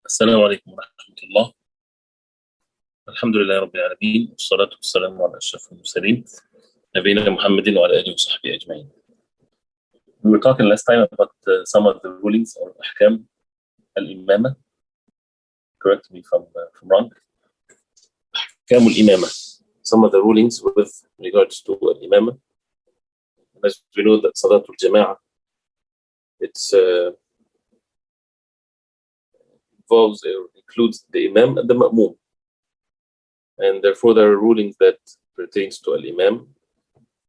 السلام عليكم ورحمة الله. الحمد لله رب العالمين، والصلاة والسلام على أشرف المرسلين نبينا محمد وعلى آله وصحبه أجمعين. We were talking last time about some of the rulings or أحكام الإمامة. Correct me if I'm wrong. أحكام الإمامة. Some of the rulings with regards to الإمامة. As we know that Salat Al-Jamaah, it's involves or includes the Imam and the Ma'mum. And therefore there are rulings that pertains to Al-Imam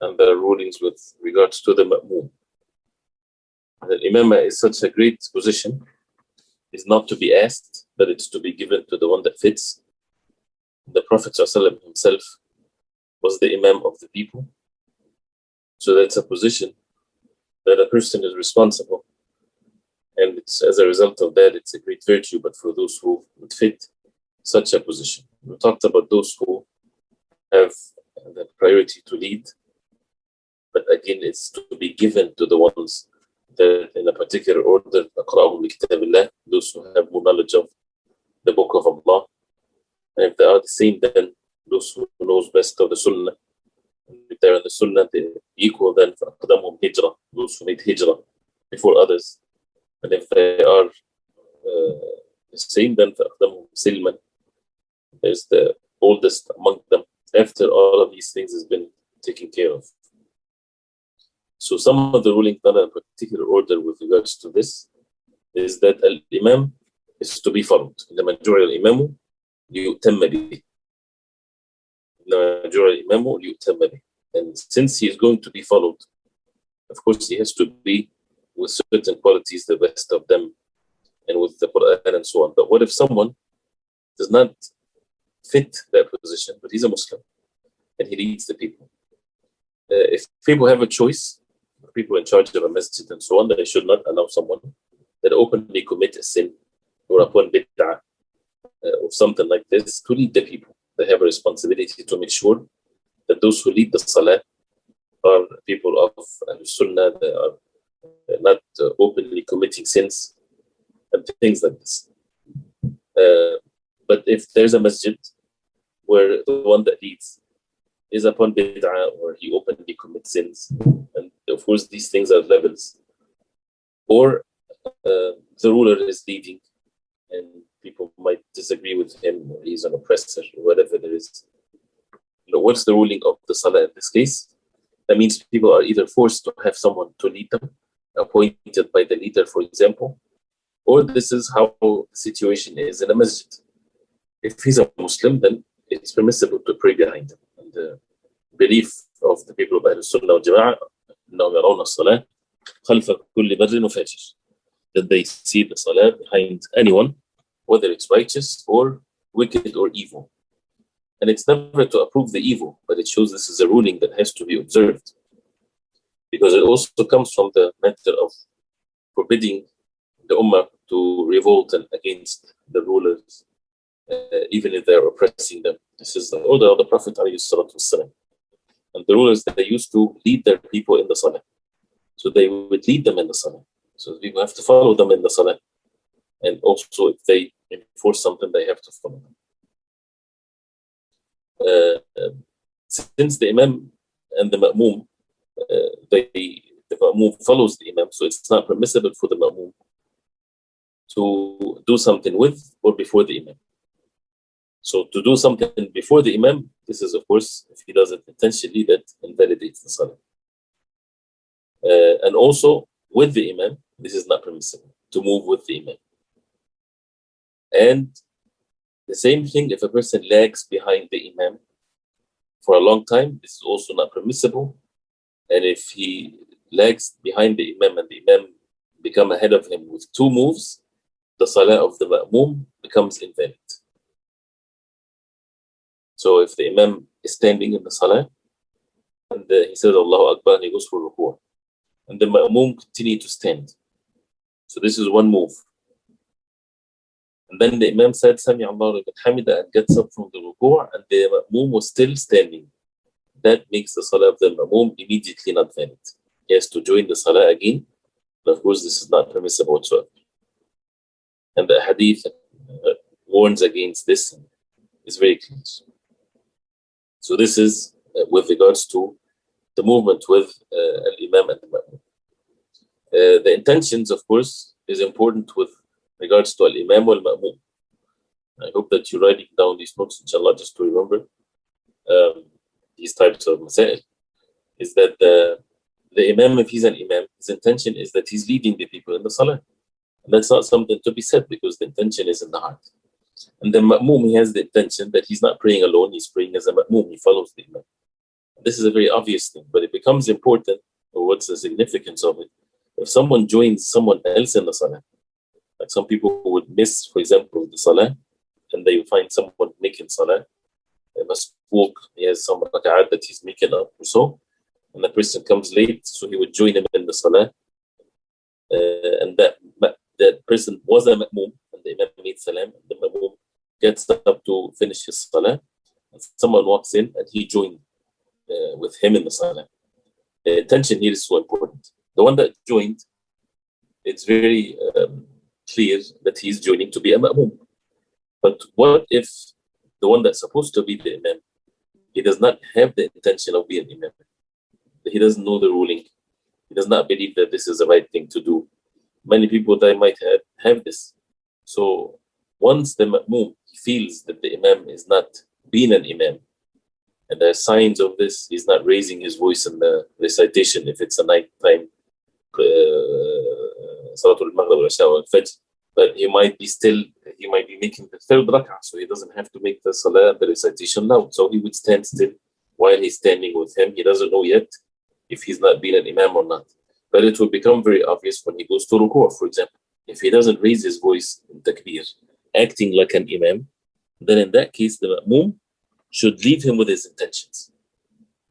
and there are rulings with regards to the Ma'mum. The Imamah is such a great position, is not to be asked, but it's to be given to the one that fits. The Prophet ﷺ himself was the Imam of the people. So that's a position that a person is responsible. And it's, as a result of that, it's a great virtue, but for those who would fit such a position. We talked about those who have the priority to lead, but again, it's to be given to the ones that in a particular order, those who have more knowledge of the Book of Allah. And if they are the same, then those who knows best of the Sunnah. If they're in the Sunnah, they're equal, then hijrah, those who made hijrah before others. And if they are the same, then silman, there's the oldest among them after all of these things has been taken care of. So some of the rulings done in a particular order with regards to this is that al-imam is to be followed. The majority al-imamu yu'tamma bih. The majority al-imamu yu'tamma bih. And since he is going to be followed, of course he has to be with certain qualities, the best of them, and with the Quran and so on. But what if someone does not fit that position, but he's a Muslim and he leads the people? If people have a choice, people in charge of a masjid and so on, they should not allow someone that openly commit a sin or upon bid'ah or something like this to lead the people. They have a responsibility to make sure that those who lead the Salah are people of Sunnah, they are not openly committing sins and things like this. But if there's a masjid where the one that leads is upon bid'ah or he openly commits sins, and of course these things are levels, or the ruler is leading and people might disagree with him, or he's an oppressor or whatever there is. What's the ruling of the Salah in this case? That means people are either forced to have someone to lead them, appointed by the leader, for example, or this is how the situation is in a masjid. If he's a Muslim, then it's permissible to pray behind him. And the belief of the people of Al-Sunnah wal-Jama'ah, that they see the Salah behind anyone, whether it's righteous or wicked or evil. And it's never to approve the evil, but it shows this is a ruling that has to be observed. Because it also comes from the matter of forbidding the Ummah to revolt against the rulers, even if they're oppressing them. This is the order of the Prophet ﷺ. And the rulers, they used to lead their people in the Salah. So they would lead them in the Salah. So the people have to follow them in the Salah. And also if they enforce something, they have to follow them. Since the Imam and the Ma'mum, the Ma'mum follows the Imam, so it's not permissible for the Ma'mum to do something with or before the Imam. So to do something before the Imam, this is of course, if he does it intentionally, that invalidates the Salah. And also with the Imam, this is not permissible, to move with the Imam. And the same thing if a person lags behind the Imam for a long time, this is also not permissible. And if he lags behind the Imam and the Imam become ahead of him with two moves, the Salah of the Ma'mum becomes invalid. So if the Imam is standing in the Salah and he says Allahu Akbar and he goes for ruku', and the Ma'mum continue to stand. So this is one move. And then the Imam said Sami Allahu liman hamida and gets up from the ruku' and the Ma'mum was still standing. That makes the Salah of the Ma'mum immediately not valid. He has to join the Salah again. But of course, this is not permissible whatsoever. And the hadith warns against this and is very clear. So this is with regards to the movement with al-Imam and the Ma'mum. The intentions, of course, is important with regards to al-Imam wal-Ma'mum. I hope that you're writing down these notes, inshallah, just to remember these types of masail. Is that the Imam, if he's an Imam, his intention is that he's leading the people in the Salah. And that's not something to be said because the intention is in the heart. And the Ma'mum, he has the intention that he's not praying alone, he's praying as a Ma'mum, he follows the Imam. This is a very obvious thing, but it becomes important, or what's the significance of it? If someone joins someone else in the Salah, like some people who would miss, for example, the Salah, and they find someone making Salah, they must walk, he has some raka'at that he's making up or so, and the person comes late, so he would join him in the Salah, and that person was a Ma'mum, and the Imam made Salam, and the Ma'mum gets up to finish his Salah, and someone walks in and he joined with him in the Salah. The intention here is so important. The one that joined, it's very clear that he's joining to be a Ma'mum. But what if the one that's supposed to be the Imam, he does not have the intention of being Imam? He doesn't know the ruling. He does not believe that this is the right thing to do. Many people that might have this. So once the Ma'mum feels that the Imam is not being an Imam, and there are signs of this, he's not raising his voice in the recitation if it's a nighttime Salatul Maghrib or Isha or Fajr, but he might be making the third rak'ah, so he doesn't have to make the Salah, the recitation loud. So he would stand still while he's standing with him. He doesn't know yet if he's not been an Imam or not. But it will become very obvious when he goes to Ruku', for example. If he doesn't raise his voice in Takbir, acting like an Imam, then in that case, the Ma'mum should leave him with his intentions.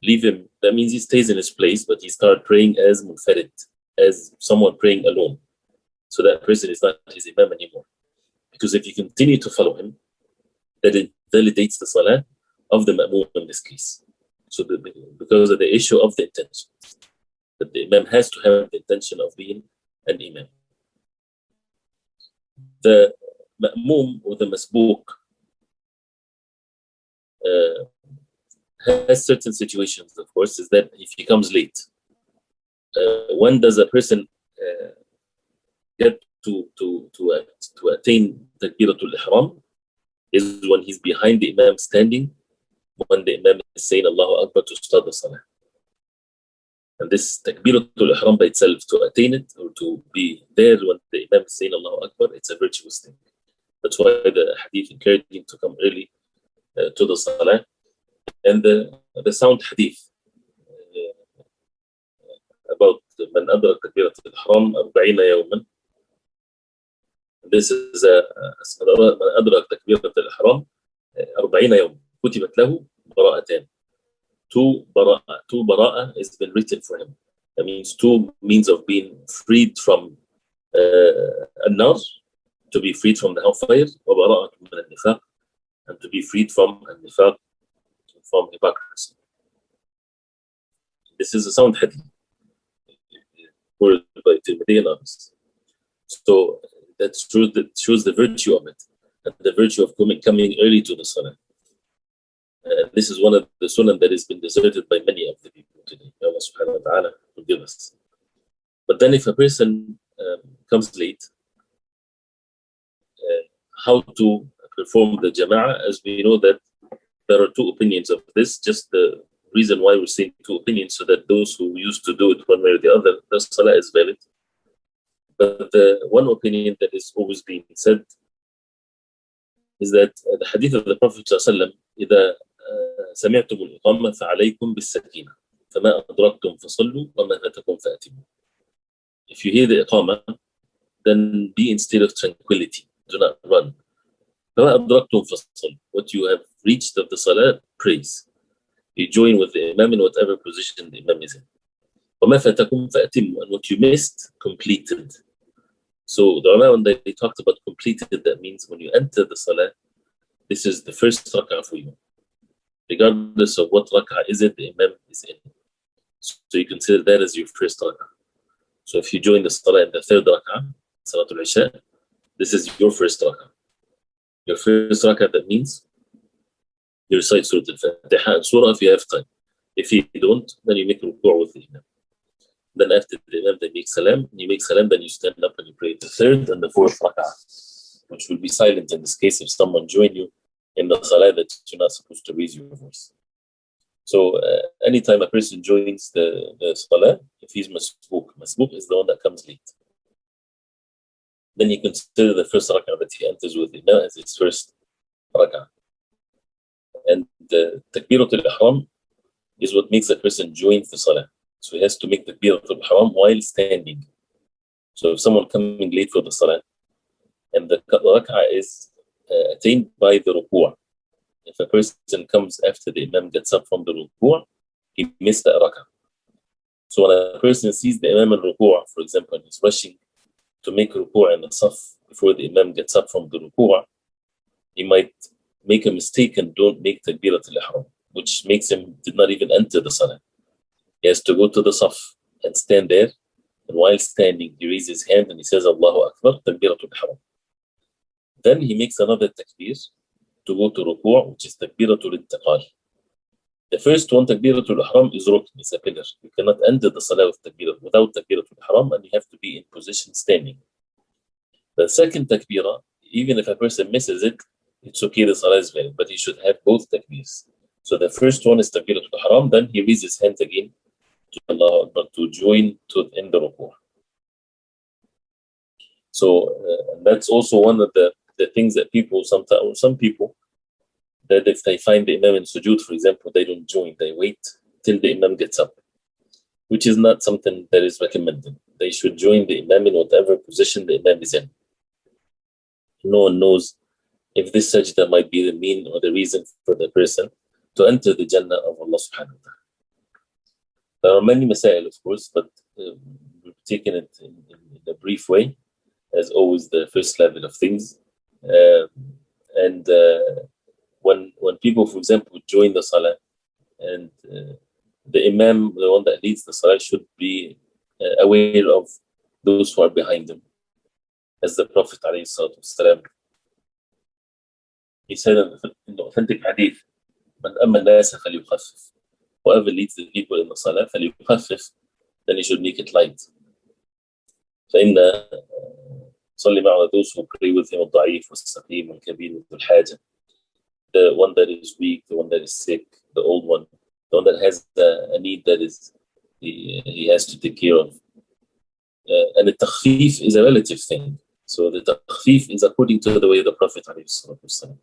Leave him. That means he stays in his place, but he starts praying as munfarid, as someone praying alone. So that person is not his Imam anymore. Because if you continue to follow him, that it validates the Salah of the Ma'mum in this case. So because of the issue of the intention, that the Imam has to have the intention of being an Imam. The Ma'mum or the Masbuk has certain situations, of course, is that if he comes late, when does a person get to attain Takbiratul Ihram is when he's behind the Imam standing, when the Imam is saying Allahu Akbar to start the Salah. And this Takbiratul Ihram by itself, to attain it or to be there when the Imam is saying Allahu Akbar, it's a virtuous thing. That's why the hadith encouraged him to come early to the Salah. And the sound hadith about من أدرك تكبيرة الإحرام 40 يوما. This is من أدرك تكبيرة الإحرام 40 يوما كتبت له براءتان. Two براءة has been written for him. That means two means of being freed from النار, to be freed from the hellfire, وبراءة من النفاق, and to be freed from النفاق, from hypocrisy. This is a sound hadith quoted by Tirmidhi and others. So that shows the virtue of it, and the virtue of coming early to the Salah. This is one of the sunnah that has been deserted by many of the people today. Allah subhanahu wa ta'ala forgive us. But then if a person comes late, how to perform the Jama'ah, as we know that there are two opinions of this. Just the reason why we're saying two opinions, so that those who used to do it one way or the other, the Salah is valid. But the one opinion that is always being said is that the hadith of the Prophet ﷺ, إذا سمعتم الإقامة فعليكم بالسكينة فما أدركتم فصلوا وما فاتكم فأتموا. If you hear the Iqamah, then be in state of tranquility. Do not run. فما أدركتم فصلوا. What you have reached of the Salah, praise. You join with the Imam in whatever position the Imam is in. وما فاتكم فأتموا. And what you missed, completed. So the ulama, when they talked about completed, that means when you enter the Salah, this is the first rak'ah for you. Regardless of what rak'ah is it, the Imam is in. So you consider that as your first rak'ah. So if you join the Salah in the third rak'ah, Salatul Isha, this is your first rak'ah. Your first rak'ah, that means you recite Surah Al-Fatiha and Surah if you have time. If you don't, then you make ruku' with the Imam. Then after the Imam, they make salam. You make salam, then you stand up and you pray the third and the fourth rak'ah, which will be silent in this case if someone join you in the salah that you're not supposed to raise your voice. So anytime a person joins the salah, if he's masbuk is the one that comes late. Then you consider the first rak'ah that he enters with the Imam as his first rak'ah. And the takbiratul ihram is what makes a person join the salah. So he has to make takbiratul ihram while standing. So if someone coming late for the salah and the rak'ah is attained by the ruku', if a person comes after the Imam gets up from the ruku', he missed that rak'ah. So when a person sees the Imam in ruku', for example, and he's rushing to make ruku' in the saf before the Imam gets up from the ruku', he might make a mistake and don't make takbiratul ihram, which makes him did not even enter the salah. He has to go to the saf and stand there, and while standing, he raises his hand and he says, Allahu Akbar, takbiratul ihram. Then he makes another takbir to go to ruku', which is takbiratul intiqal. The first one, takbiratul ihram, is rukn, is a pillar. You cannot enter the salah without takbiratul ihram, and you have to be in position standing. The second takbirah, even if a person misses it, it's okay, the salah is valid, but he should have both takbirs. So the first one is takbiratul ihram, then he raises his hands again to Allah Akbar to join in the ruku'. So that's also one of the things that some people, that if they find the Imam in sujood, for example, they don't join, they wait till the Imam gets up, which is not something that is recommended. They should join the Imam in whatever position the Imam is in. No one knows if this sajda might be the mean or the reason for the person to enter the Jannah of Allah subhanahu wa ta'ala. There are many masail, of course, but we've taken it in a brief way, as always, the first level of things. When people, for example, join the salah, and the Imam, the one that leads the salah, should be aware of those who are behind him. As the Prophet ﷺ, he said in the authentic hadith, "Man amma an-nasa falyukhaffif." Whoever leads the people in the salah, falyukhaffif, then he should make it light. فإن صلي مع those who pray with him الضعيف والسقيم والكبير والحاجة, the one that is weak, the one that is sick, the old one, the one that has a need that is he has to take care of. And the takhfif is a relative thing. So the takhfif is according to the way of the Prophet ﷺ.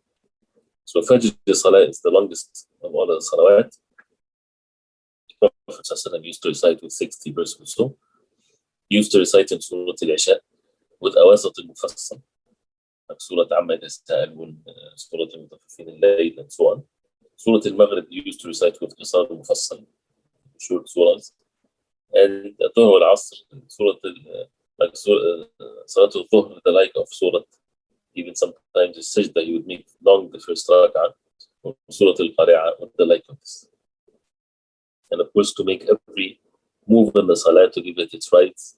So Fajr Salah is the longest of all the salawat. The Prophet ﷺ used to recite with 60 verses or so. He used to recite in Surah Al-Isha with awasat al-mufassal, like Surah Amma Yasta'alun, Surah Al-Mutaffifin al-Layl, and so on. Surah Al-Maghrib used to recite with Qisar al-Mufassal, short surahs. And Dhuhr al-Asr, like Salat al-Dhuhr, the like of Surah, even sometimes the Sajda, you would make long the first rak'ah, or Surah al-Qari'ah, or the like of this. And of course, to make every move in the Salah to give it its rights,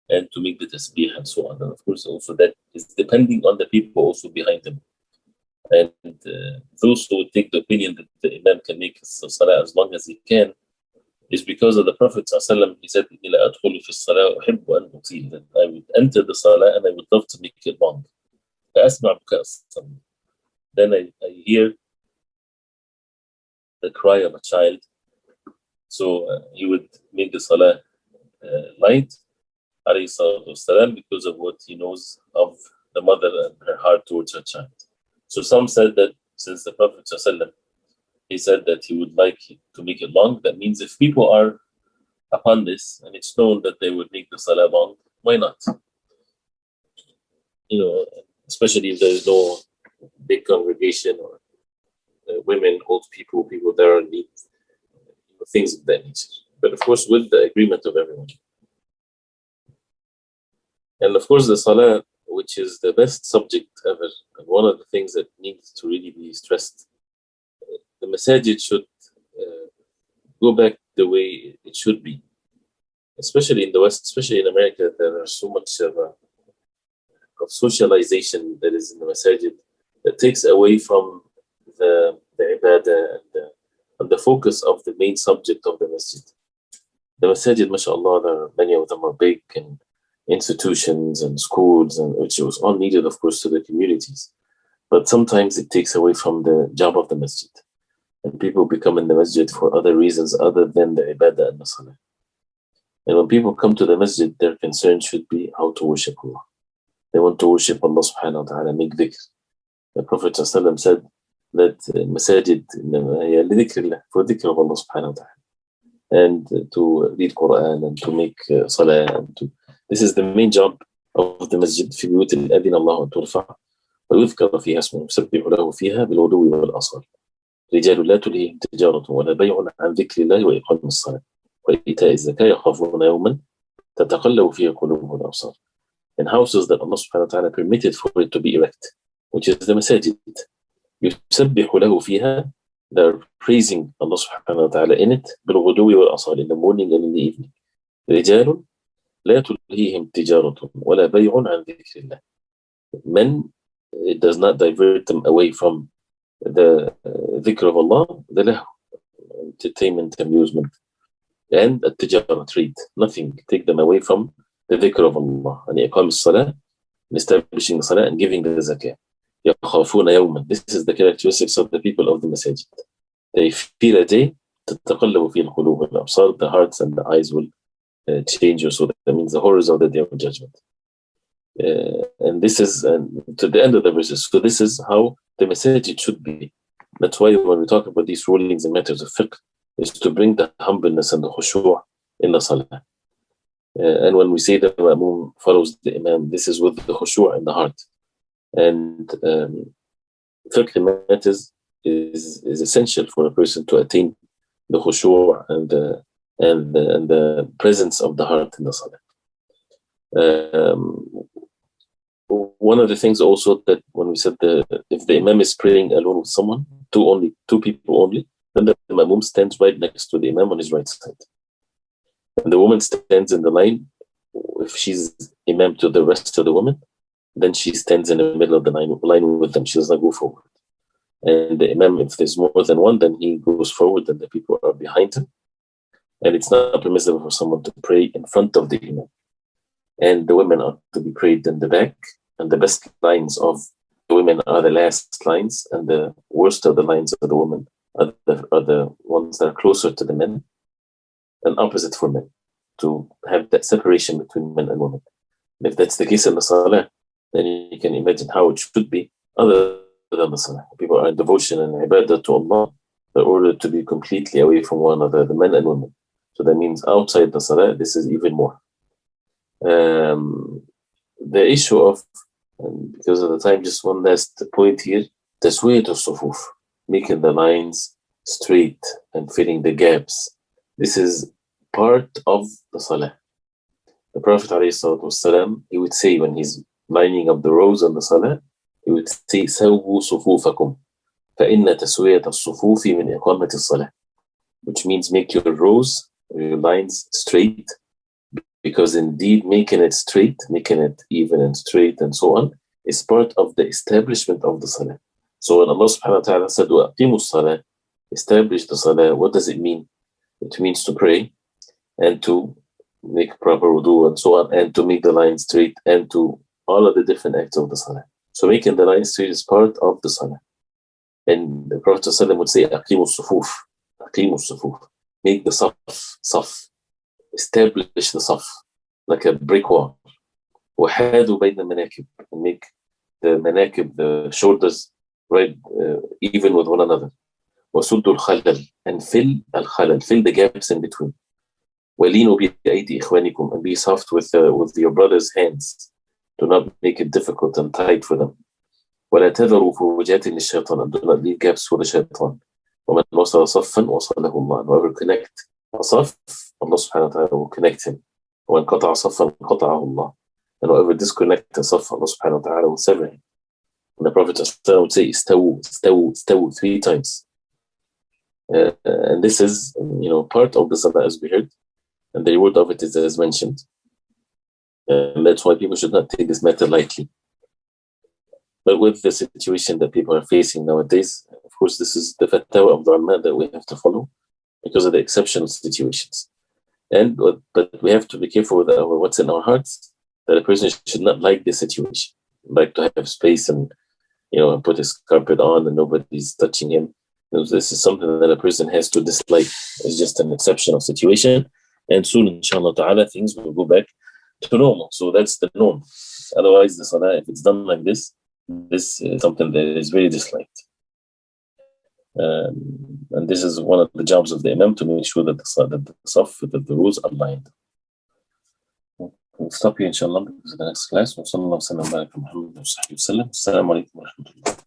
and to make the tasbih and so on. And of course, also that is depending on the people also behind them. And those who would take the opinion that the Imam can make his Salah as long as he can, is because of the Prophet ﷺ. He said, that I would enter the Salah and I would love to make it long. Then I hear the cry of a child. So he would make the Salah light, والسلام, because of what he knows of the mother and her heart towards her child. So some said that since the Prophet ﷺ, he said that he would like to make it long, that means if people are upon this and it's known that they would make the salah long, why not? Especially if there is no big congregation or women, old people that are in need, things of that nature. But of course, with the agreement of everyone. And of course, the salah, which is the best subject ever, and one of the things that needs to really be stressed, the masajid should go back the way it should be. Especially in the West, especially in America, there are so much of socialization that is in the masajid, it takes away from the ibadah and the focus of the main subject of the masjid. The masajid, mashallah, many of them are big and institutions and schools, and which was all needed, of course, to the communities. But sometimes it takes away from the job of the masjid. And people become in the masjid for other reasons other than the ibadah and the salah. And when people come to the masjid, their concern should be how to worship Allah. They want to worship Allah subhanahu wa ta'ala, make dhikr. The Prophet ﷺ said that masajid for dhikr of Allah subhanahu wa ta'ala. And to read Quran and to make salah. This is the main job of the masjid. في بيوت الأذن الله أن ترفع ويذكر فيها اسمه يسبح له فيها بالغدو والآصال رجال لا تلهيهم تجارة ولا بيع عن ذكر الله وإقام الصلاة وإيتاء الزكاة يخافون يوما تتقلب فيه قلوبهم والأبصار. In houses that Allah subhanahu wa ta'ala permitted for it to be erect, which is the masajid. يسبح له فيها, they're praising Allah subhanahu wa ta'ala in it بالغدو والآصال, in the morning and in the evening. رجال لا تلهيهم تجارة ولا بيع عن ذكر الله. Men, it does not divert them away from the dhikr of Allah, the lahu, entertainment, amusement, and at-tijara, trade. Nothing take them away from the dhikr of Allah. And iqam as-salah, establishing the salah and giving the zakah. يَخَافُونَ يَوْمًا. This is the characteristics of the people of the masajid. They fear a day, تَتَقَلَّبُ فِي الْقُلُوبِ وَالْأَبْصَارِ, the hearts and the eyes will change. So that means the horrors of the day of judgment. And this is to the end of the verses. So this is how the masajid should be. That's why when we talk about these rulings and matters of fiqh, is to bring the humbleness and the khushu' in the salah. And when we say the ma'moom follows the imam, this is with the khushu' in the heart. And fiqh matters is essential for a person to attain the khushu' and the presence of the heart in the salah. One of the things also that when we said if the imam is praying alone with someone, two people only, then the ma'moom stands right next to the imam on his right side. And the woman stands in the line. If she's imam to the rest of the women, then she stands in the middle of the line with them. She does not go forward. And the imam, if there's more than one, then he goes forward and the people are behind him. And it's not permissible for someone to pray in front of the imam. And the women are to be prayed in the back. And the best lines of the women are the last lines, and the worst of the lines of the women are the ones that are closer to the men, and opposite for men, to have that separation between men and women. And if that's the case in the salah, then you can imagine how it should be other than the salah. People are in devotion and ibadah to Allah, in order to be completely away from one another, the men and women. So that means outside the salah, this is even more. The issue of, and because of the time, just one last point here, taswiyat al-sufuf, making the lines straight and filling the gaps. This is part of the salah. The Prophet ﷺ, he would say when he's lining up the rows on the salah, he would say, سَوْوا صُفُوفَكُمْ فَإِنَّ تَسْوِيَةَ الصُّفُوفِ مِنْ إِقَامَةِ الصَّلَاةِ, which means make your rows, your lines straight, because indeed making it straight, making it even and straight and so on, is part of the establishment of the salah. So when Allah subhanahu wa ta'ala said, وَأَقِيمُوا الصَّلَاةِ, establish the salah, what does it mean? It means to pray and to make proper wudu and so on, and to make the line straight, and to all of the different acts of the salah. So making the line straight is part of the salah. And the Prophet ﷺ would say, أَقِيمُوا الصُّفُوفِ, أَقِيمُوا الصُّفُوفِ, make the saf, establish the saf, like a brick wall. وَحَادُوا بَيْنَ الْمَنَاكِبِ, and make the manakib, the shoulders, right, even with one another. وَسُدُّوا الْخَلَلِ, and fill al-khalal, fill the gaps in between. وَلِينُوا بِأَيْدِي إِخْوَانِكُمْ, and be soft with your brother's hands. Do not make it difficult and tight for them. وَلَا تَذَرُوا فُرُوجَاتٍ لِلشَّيْطَانِ, and do not leave gaps for the shaitan. وَمَنْ وَصَلَ صَفًّا وَصَلَهُ اللَّهُ, and whoever connect a saf, Allah subhanahu wa ta'ala will connect him. وَمَنْ قَطَعَ صَفًّا قَطَعَهُ اللَّهُ, and whoever disconnect a saf, Allah subhanahu wa ta'ala will sever him. And the Prophet would say, istawu 3 times. And this is, part of the salah, as we heard, and the reward of it is as mentioned. And that's why people should not take this matter lightly. But with the situation that people are facing nowadays, of course, this is the fatwa of the ulama that we have to follow because of the exceptional situations. But we have to be careful with what's in our hearts, that a person should not like the situation, like to have space and put his carpet on and nobody's touching him. This is something that a person has to dislike. It's just an exceptional situation, and soon, inshallah ta'ala, things will go back to normal. So that's the norm. Otherwise, the salah, if it's done like this is something that is very disliked. And this is one of the jobs of the imam, to make sure that the saf, that the rules are aligned. We'll stop here, inshallah, because of the next class. Wa sallallahu alaihi wa sallam wa baraka Muhammad wa sahbihi wa sallam. Assalamu alaikum wa rahmatullah.